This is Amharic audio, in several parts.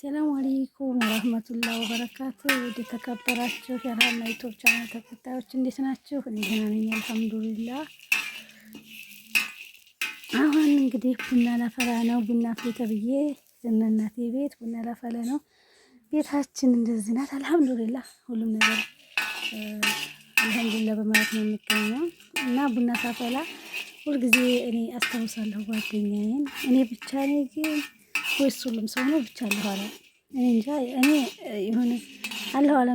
ሰላም አለይኩም ወራህመቱላሂ ወበረካቱ። ወደ ተከበራችሁ የራህማ ዩቲዩብ ቻናል ተከታዮች እንዴት ናችሁ? እኔ ደህና ነኝ አልሐምዱሊላህ። አሁን እንግዲህ ቡና ላፈላ ነው። ቡና አፍሊ ተብዬ እናቴ ቤት ቡና ላፈላ ነው። ቤታችን እንደዚህ ናት አልሐምዱሊላህ። ሁሉም ነገር አልሐምዱሊላህ በማለት ነው የሚገኘው እና ቡና ሳፈላ ሁልጊዜ እኔ አስታውሳለሁ ጓደኛዬን። እኔ ብቻ ነኝ ግን ወይስ ሁሉም ሰው ነው ብቻ አለሁ አለ። እኔ እንጃ እኔ የሆነ አለሁ አለ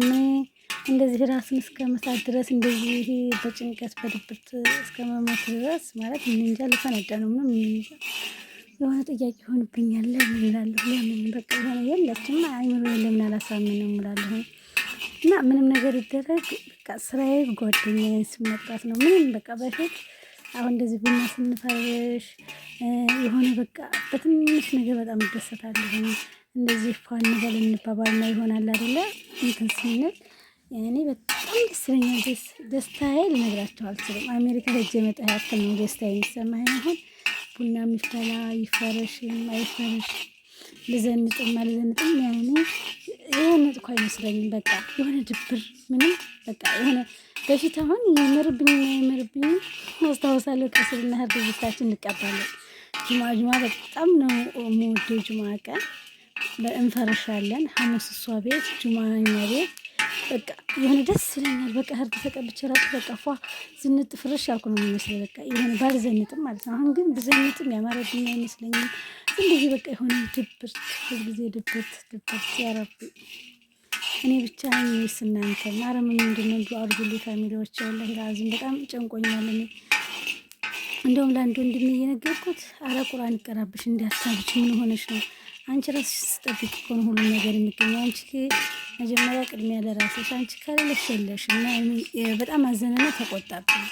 እንደዚህ ራስን እስከ መሳት ድረስ እንደዚህ በጭንቀት በድብርት እስከ መሞት ድረስ ማለት ምን እንጃ ልፈነዳ ነው። ምንም እንጃ የሆነ ጥያቄ ይሆንብኛል። ለምን እላለሁ ለምን በቃ የሆነ የለችም አይምሮ ለምን አላሳምንም እላለሁ። እና ምንም ነገር ይደረግ በቃ ስራዬ ጓደኛዬን ስም መጥራት ነው። ምንም በቃ በፊት አሁን እንደዚህ ቡና ስንፈርሽ የሆነ በቃ በትንሽ ነገር በጣም እደሰታለሁ። እንደዚህ ፏን በል እንባባልና ይሆናል አይደለ እንትን ስንል እኔ በጣም ደስ ይለኛል። ደስታዬ ልነግራቸው አልችልም። አሜሪካ ሄጄ መጣ ያክል ነው ደስታዬ የሚሰማኝ። አሁን ቡና የሚፈላ ይፈረሽም አይፈረሽ ልዘንጥም አልዘንጥም ያኔ የሆነ እኮ አይመስለኝም። በቃ የሆነ ድብር ምንም በቃ የሆነ በፊት አሁን የምርብኝ አስታውሳለሁ። ቀስርና ሀርድ ቤታችን እንቀባለን። ጁማ በጣም ነው የምወደው። ጁማ ቀን እንፈርሻለን። ሐሙስ እሷ ቤት ጁማ እኛ ቤት በቃ የሆነ ደስ ይለኛል። በቃ ሀርድ ተቀብቼ ራሱ በቃ ፏ ዝንጥ ፍርሽ ያልኩ ነው የሚመስለኝ። በቃ የሆነ ባልዘንጥም ማለት ነው። አሁን ግን ብዘንጥም ያማረብኝ አይመስለኝም። ዝም ብዬ በቃ የሆነ ድብርት ሁልጊዜ ድብርት ያረቢ እኔ ብቻ ነኝ ወይስ እናንተ? ማረም ምንድነው ዱአ አድርጉልኝ ፋሚሊዎች። ወላሂ ላዚም በጣም ጨንቆኛል። እኔ እንደውም ለአንድ ወንድሜ እየነገርኩት አረ ቁርአን ይቀራብሽ እንዲያታብች ምን ሆነሽ ነው? አንቺ ራስሽ ስጠብቅ እኮ ነው ሁሉም ነገር የሚገኘው። አንቺ መጀመሪያ ቅድሚያ ለራስሽ አንቺ ከሌለሽ የለሽ። እና በጣም አዘነና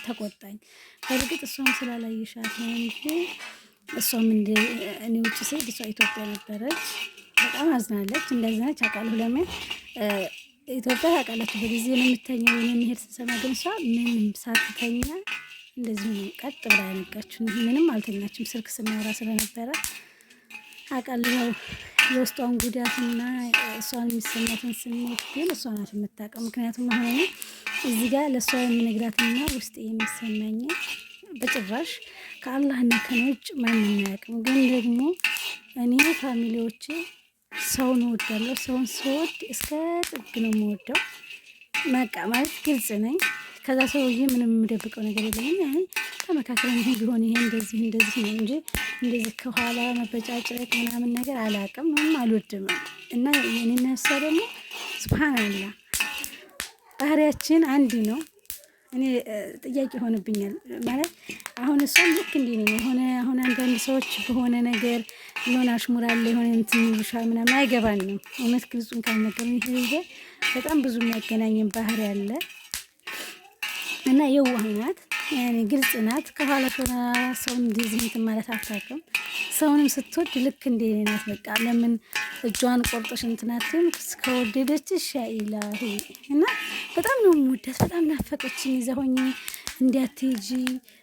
ተቆጣኝ። በእርግጥ እሷም ስላላየሻት ነው እንጂ እሷም እኔ ውጭ ስሄድ እሷ ኢትዮጵያ ነበረች። በጣም አዝናለች። እንደዛች አውቃለሁ። ለምን ኢትዮጵያ ታውቃላችሁ በጊዜ ነው የምተኛው። ወይኔ የሚሄድ ስንሰማ ግን እሷ ምንም ሳትተኛ እንደዚህ ነው ቀጥ ብላ ያነቃችሁ። ምንም አልተኛችም። ስልክ ስናወራ ስለነበረ አውቃለሁ። ያው የውስጧን ጉዳትና እሷን የሚሰማትን ስሜት ግን እሷ ናት የምታውቀው። ምክንያቱም አሁን እዚህ ጋር ለእሷ የሚነግራትና ውስጥ የሚሰማኝ በጭራሽ ከአላህና ከኔ ውጭ ማንም አያውቅም። ግን ደግሞ እኔ ፋሚሊዎቼ ሰውን እወዳለሁ። ሰውን ስወድ እስከ ጥግ ነው የምወደው። በቃ ማለት ግልጽ ነኝ። ከዛ ሰውዬ ምንም የምደብቀው ነገር የለኝም። ያኔ ተመካክረን ይሄ ቢሆን ይሄ እንደዚህ ነው እንጂ እንደዚህ ከኋላ መበጫጨት ምናምን ነገር አላውቅም፣ ምንም አልወድም። እና የኔና እሷ ደግሞ ሱብሃንአላህ ባህሪያችን አንድ ነው። እኔ ጥያቄ ይሆንብኛል ማለት አሁን እሷም ልክ እንዲህ ነው የሆነ አሁን አንዳንድ ሰዎች በሆነ ነገር የሆነ አሽሙራለ የሆነ እንትን ይሉሻ ምናምን አይገባንም። እውነት ግልጹን ካልነገሩኝ ይሄ በጣም ብዙ የሚያገናኝን ባህሪ አለ። እና የዋህ ናት፣ ያኔ ግልጽ ናት። ከኋላ ሆና ሰውን እንደዚህ እንትን ማለት አታውቅም። ሰውንም ስትወድ ልክ እንደ ናት። በቃ ለምን እጇን ቆርጠሽ እንትናትም ከወደደችሽ ኢላሂ። እና በጣም ነው የምወዳት። በጣም ናፈቀችኝ። ይዘሆኝ እንዲያትሄጂ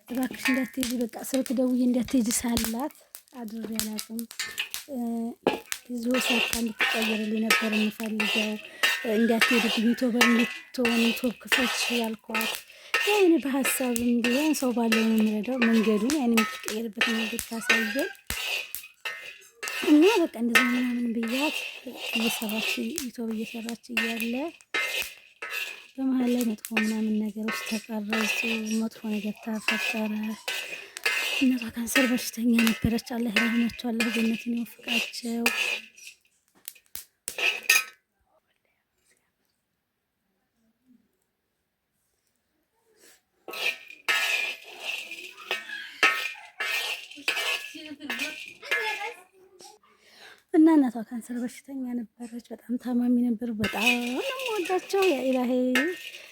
እባክሽ እንዳትሄጂ፣ በቃ ስልክ ደውዬ እንዳትሄጂ ሳላት አድሬ አላውቅም። ብዙ ሰዓት እንድትቀየርልኝ ነበር የምፈልገው። እንዳትሄድብኝ ቶበር እንድትሆን ቶብ ክፈች ያልኳት። ያኔ በሀሳብም ቢሆን ሰው ባለው ነው የምረዳው። መንገዱን ያኔ የምትቀየርበት መንገድ ካሳየን እና በቃ እንደዚህ ምናምን ብያት እየሰራች ዩቲዩብ እየሰራች እያለ በመሀል ላይ መጥፎ ምናምን ነገሮች ተቀረጹ። መጥፎ ነገር ተፈጠረ። እናቷ ካንሰር በሽተኛ ነበረች። አላህ ይረህማቸው፣ አላህ ጀነትን ይወፍቃቸው። እና እናቷ ካንሰር በሽተኛ ነበረች። በጣም ታማሚ ነበር። በጣም ወዳቸው ያ ኢላሂ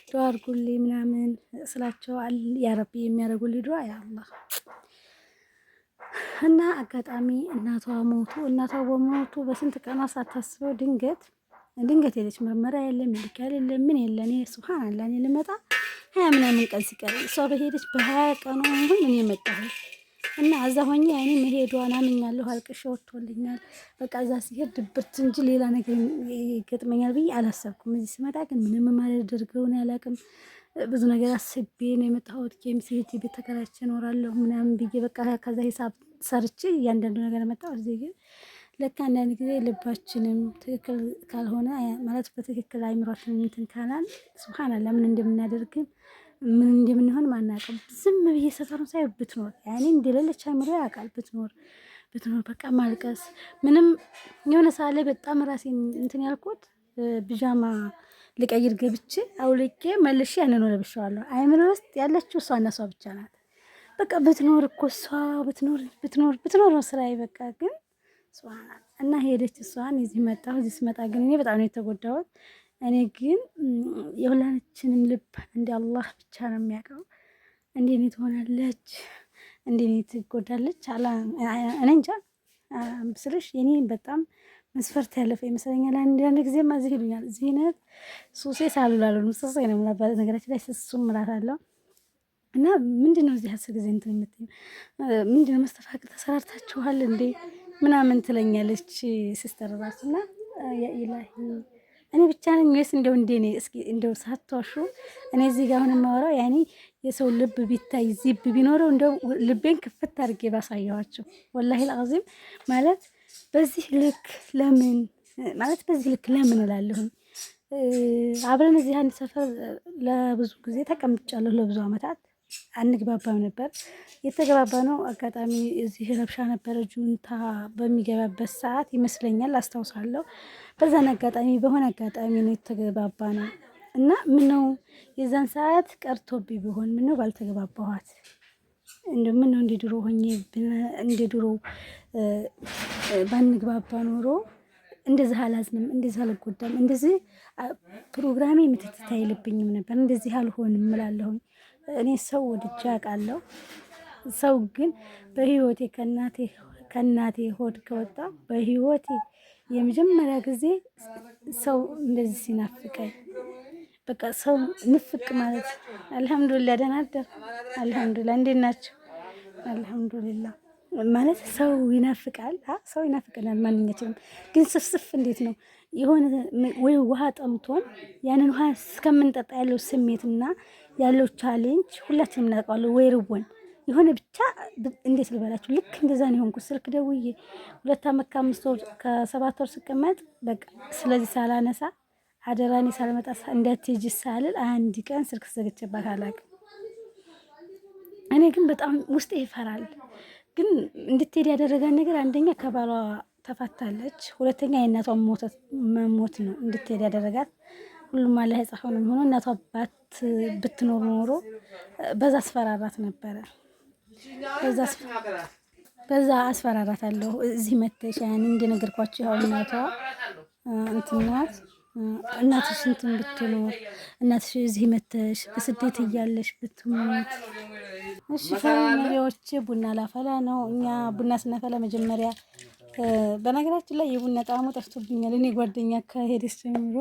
ዱአ አድርጉልኝ ምናምን ስላቸው ያ ረቢ የሚያደርጉልኝ ዱአ ያ አላህ። እና አጋጣሚ እናቷ ሞቱ። እናቷ በሞቱ በስንት ቀኗ ሳታስበው ድንገት ሄደች። ምርመራ የለም ሜዲካል የለም ምን የለ። እኔ ሱብሃንአላህ እኔ ልመጣ 20 ምናምን ቀን ሲቀር እሷ በሄደች በ20 ቀኗ አሁን እኔ መጣሁ። እና እዛ ሆኜ እኔ መሄዷን አምኛለሁ። አልቅሼ ወጥቶልኛል። በቃ እዛ ሲሄድ ድብርት እንጂ ሌላ ነገር ይገጥመኛል ብዬ አላሰብኩም። እዚህ ስመጣ ግን ምንም የማላደርገውን አላውቅም። ብዙ ነገር አስቤ ነው የመጣሁት። ኬሚስ ሄጄ ቤት ተከራይቼ እኖራለሁ ምናምን ብዬ በቃ ከዛ ሂሳብ ሰርቼ እያንዳንዱ ነገር መጣሁ። እዚህ ግን ለካ አንዳንድ ጊዜ ልባችንም ትክክል ካልሆነ ማለት በትክክል አይምሯችን እንትን ካላል ሱብሃንአላህ ምን እንደምናደርግም ምን እንደምንሆን ማናውቅም። ዝም ብዬ ሰፈሩን ሳይ ብትኖር ያኔ እንደሌለች አይምሮ ያውቃል። ብትኖር በቃ ማልቀስ ምንም የሆነ ሰዓት ላይ በጣም ራሴን እንትን ያልኩት ቢጃማ ልቀይር ገብቼ አውልቄ መልሼ ያንን ለብሼዋለሁ። አይምሮ ውስጥ ያለችው እሷና እሷ ብቻ ናት። በቃ ብትኖር እኮ እሷ ብትኖር ነው ስራዬ። በቃ ግን ሱብሃንአላህ እና ሄደች እሷን እዚህ መጣሁ። እዚህ ስመጣ ግን እኔ በጣም ነው የተጎዳሁት። እኔ ግን የሁላችንም ልብ እንደ አላህ ብቻ ነው የሚያውቀው። እንዴት ነው ትሆናለች፣ እንዴት ነው ትጎዳለች። እኔ እንጃ ስልሽ የኔ በጣም መስፈርት ያለፈ ይመስለኛል። አንዳንድ ጊዜማ እዚህ ይሉኛል ዚነት ሱሴ ሳሉላሉ ምሰሰ ነው ማለት ነገራችን ላይ ስሱም እላታለሁ። እና ምንድነው እዚህ 10 ጊዜ እንትን የምትይው ምንድነው መስተፋቅር ተሰራርታችኋል እንዴ ምናምን ትለኛለች ሲስተር ራሱና ያ ኢላሂ እኔ ብቻ ነኝ ወይስ እንደው እንደኔ እስኪ እንደው ሳትዋሹ እኔ እዚህ ጋር አሁን የማወራው ያኔ የሰው ልብ ቢታይ ዚብ ቢኖረው እንደው ልቤን ክፍት አድርጌ ባሳየዋቸው ወላሂ አልዓዚም ማለት በዚህ ልክ ለምን ማለት በዚህ ልክ ለምን እላለሁ። አብረን እዚህ አንድ ሰፈር ለብዙ ጊዜ ተቀምጫለሁ። ለብዙ አመታት አንግባባም ነበር። የተገባባነው አጋጣሚ እዚህ ረብሻ ነበረ ጁንታ በሚገባበት ሰዓት ይመስለኛል አስታውሳለሁ። በዛን አጋጣሚ በሆነ አጋጣሚ ነው የተገባባነው እና ምነው የዛን ሰዓት ቀርቶብኝ ቢሆን ምነው ባልተገባባኋት እንደው ምነው እንደ ድሮ ሆኜ እንደ ድሮ ባንግባባ ኖሮ እንደዚህ አላዝንም፣ እንደዚህ አልጎዳም፣ እንደዚህ ፕሮግራሜ ምትትት አይልብኝም ነበር፣ እንደዚህ አልሆንም እላለሁኝ። እኔ ሰው ወድጄ አውቃለሁ። ሰው ግን በህይወቴ ከእናቴ ሆድ ከወጣ በህይወቴ የመጀመሪያ ጊዜ ሰው እንደዚህ ሲናፍቀኝ በቃ ሰው ንፍቅ ማለት አልሐምዱሊላህ ደህና አደር አልሐምዱሊላህ እንዴት ናቸው አልሐምዱሊላህ ማለት ሰው ይናፍቃል። ሰው ይናፍቀናል ማንኛችንም። ግን ስፍስፍ እንዴት ነው የሆነ ወይ ውሃ ጠምቶን ያንን ውሃ እስከምንጠጣ ያለው ስሜትና ያለው ቻሌንጅ ሁላችንም እናውቀዋለን። ወይ ርቦን የሆነ ብቻ እንዴት ልበላችሁ ልክ እንደዛ ነው የሆንኩት። ስልክ ደውዬ 2 ዓመት ከ5 ወር ከ7 ወር ስቀመጥ በቃ ስለዚህ ሳላነሳ አደራኔ ሳልመጣ እንዳትሄጂ ሳልል አንድ ቀን ስልክ ዘግቼባት አላውቅም። እኔ ግን በጣም ውስጤ ይፈራል። ግን እንድትሄድ ያደረጋን ነገር አንደኛ ከባሏ ተፋታለች፣ ሁለተኛ የእናቷ መሞት ነው እንድትሄድ ያደረጋት። ሁሉም አላህ የጻፈው ነው የሚሆነው። እናቷ ብትኖር ኖሮ በዛ አስፈራራት ነበረ። በዛ አስፈራራት አለሁ እዚህ መተሽ ያን እንደነገርኳችሁ ያው እናቷ እንትናት እናትሽ እንትን ብትኖር እናትሽ እዚህ መተሽ በስደት እያለሽ ብትሞት። እሺ ፋሚሊዎች ቡና ላፈላ ነው። እኛ ቡና ስናፈላ መጀመሪያ በነገራችን ላይ የቡና ጣዕሙ ጠፍቶብኛል። እኔ ጓደኛ ከሄደች ጀምሮ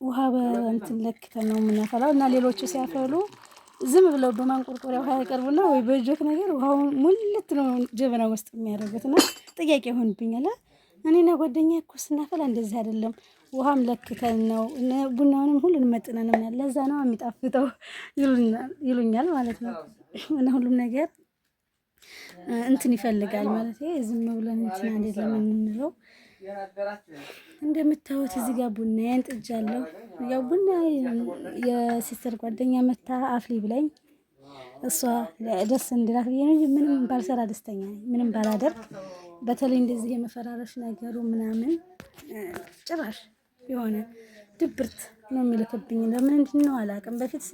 ውሃ በእንትን ለክተን ነው የምናፈላው እና ሌሎቹ ሲያፈሉ ዝም ብለው በማንቆርቆሪያ ውሃ ያቀርቡና ወይ በጆክ ነገር ውሃውን ሙልት ነው ጀበና ውስጥ የሚያደርጉት እና ጥያቄ ይሆንብኛል። እኔና ጓደኛ እኮ ስናፈላ እንደዚህ አይደለም፣ ውሃም ለክተን ነው ቡናውንም ሁሉንም መጥነን ነው ለዛ ነው የሚጣፍጠው ይሉኛል ማለት ነው። እና ሁሉም ነገር እንትን ይፈልጋል ማለት ዝም ብለን እንትን አይደለም የምንለው። እንደምታዩት እዚህ ጋር ቡናዬን ጥጃለሁ። ያው ቡና የሲስተር ጓደኛ መታ አፍሊ ብላኝ እሷ ደስ እንድላት ብዬ ነው። ምንም ባልሰራ ደስተኛ ነኝ፣ ምንም ባላደርግ። በተለይ እንደዚህ የመፈራረሽ ነገሩ ምናምን ጭራሽ የሆነ ድብርት ነው የሚልክብኝ። ለምን እንድነው አላውቅም። በፊት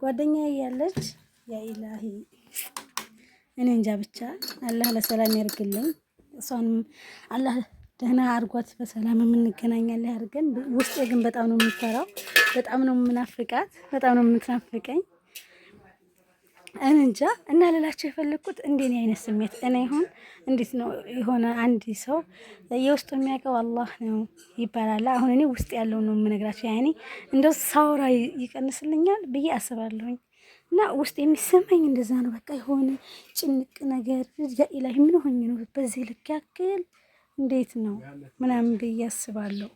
ጓደኛ ያለች ያ ኢላሂ እኔ እንጃ ብቻ አላህ ለሰላም ያርግልኝ። እሷንም አላህ ደህና አርጓት በሰላም የምንገናኛለን ያርገን። ውስጤ ግን በጣም ነው የሚፈራው፣ በጣም ነው የምናፍቃት፣ በጣም ነው የምትናፍቀኝ። እንጃ እና ልላችሁ የፈለኩት እንደኔ አይነት ስሜት እኔ ይሁን እንዴት ነው የሆነ አንድ ሰው የውስጡ የሚያውቀው አላህ ነው ይባላል። አሁን እኔ ውስጥ ያለው ነው የምነግራችሁ። ያኔ እንደው ሳውራ ይቀንስልኛል ብዬ አስባለሁኝ። እና ውስጥ የሚሰማኝ እንደዛ ነው። በቃ የሆነ ጭንቅ ነገር ያኢላሂ ምን ሆኜ ነው በዚህ ልክ ያክል እንዴት ነው ምናምን ብዬ አስባለሁ።